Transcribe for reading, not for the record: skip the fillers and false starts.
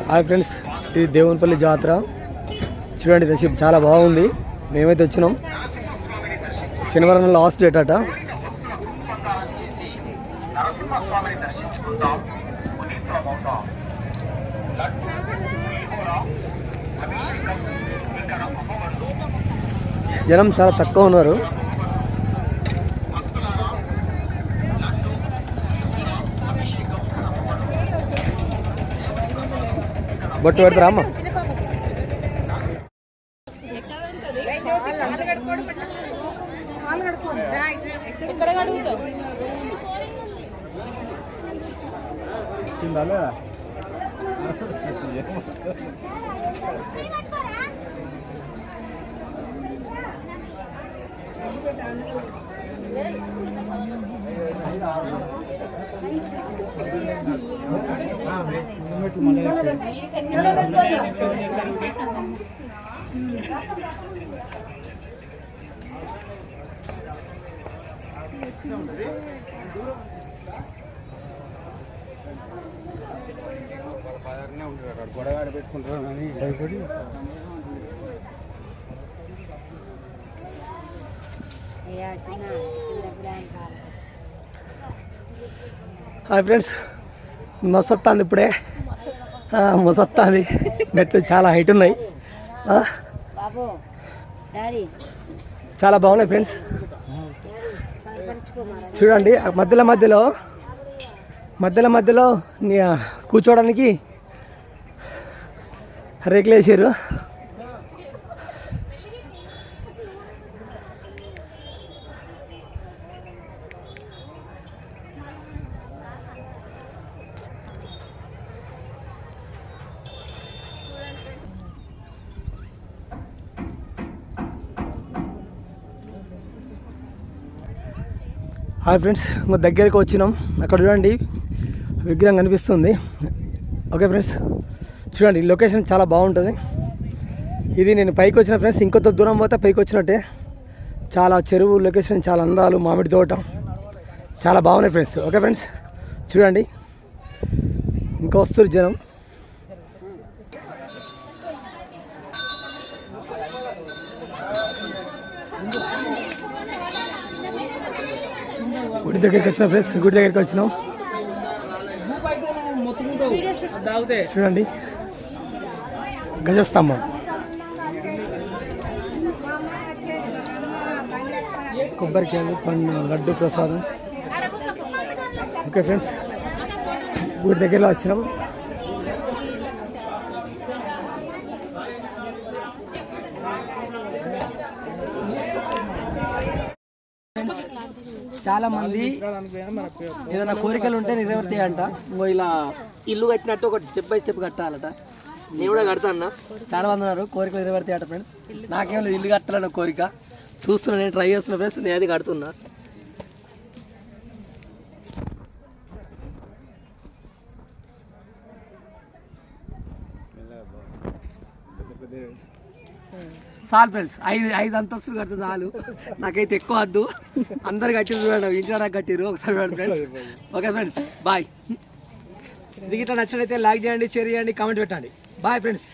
Hi friends, ఇది దేవునిపల్లి జాతర. చూడండి, రష్ చాలా బాగుంది. మేమైతే వచ్చినాం. శనివారం లాస్ట్ డేట్ అట. జనం చాలా తక్కువ ఉన్నారు. బొట్టు పెడతారా అమ్మ? గొడవ పెట్టుకుంటారు. హాయ్ ఫ్రెండ్స్, మస్తు వస్తుంది ఇప్పుడే. మస్తు వస్తుంది. మెట్లు చాలా హైట్ ఉన్నాయి, చాలా బాగున్నాయి ఫ్రెండ్స్. చూడండి, మధ్యలో కూర్చోడానికి రేకులు వేసారు. హాయ్ ఫ్రెండ్స్, మా దగ్గరికి వచ్చినాం. అక్కడ చూడండి, విగ్రహం కనిపిస్తుంది. ఓకే ఫ్రెండ్స్, చూడండి, లొకేషన్ చాలా బాగుంటుంది. ఇది నేను పైకి వచ్చిన ఫ్రెండ్స్, ఇంకొంత దూరం పోతే పైకి వచ్చినట్టే. చాలా చెరువు లొకేషన్, చాలా అందాలు, మామిడి తోట, చాలా బాగున్నాయి ఫ్రెండ్స్. ఓకే ఫ్రెండ్స్, చూడండి, ఇంకా వస్తారు జనం. గుడి దగ్గరికి వచ్చినాం ఫ్రెండ్స్, గుడి దగ్గరికి వచ్చినాం. చూడండి, గజస్తంభం, కొబ్బరికాయలు, పండు, లడ్డు ప్రసాదం. ఓకే ఫ్రెండ్స్, గుడి దగ్గరలో వచ్చినాం. చాలా మంది ఏదైనా కోరికలు ఉంటే నెరవేరుతాయి అంట. ఇంకో ఇలా ఇల్లు కట్టినట్టు ఒకటి స్టెప్ బై స్టెప్ కట్టాలట. నేను కూడా కడతా అన్న. చాలా మంది ఉన్నారు కోరికలు నెరవేరుతాయి అంట ఫ్రెండ్స్. నాకేమో ఇల్లు కట్టాలన్న కోరిక. చూస్తున్నా, నేను ట్రై చేస్తున్నా ఫ్రెండ్స్. నేను అది కడుతున్నా. చాలు ఫ్రెండ్స్, ఐదు అంతస్తులు కడితే చాలు. నాకైతే ఎక్కువ వద్దు. అందరు కట్టిరు చూడండి, ఇంట్లో కట్టిరు. ఒకసారి చూడండి ఫ్రెండ్స్. Okay friends, bye. ఇది గిట్లా నచ్చినట్లయితే లైక్ చేయండి, షేర్ చేయండి, కామెంట్ పెట్టండి. Bye friends.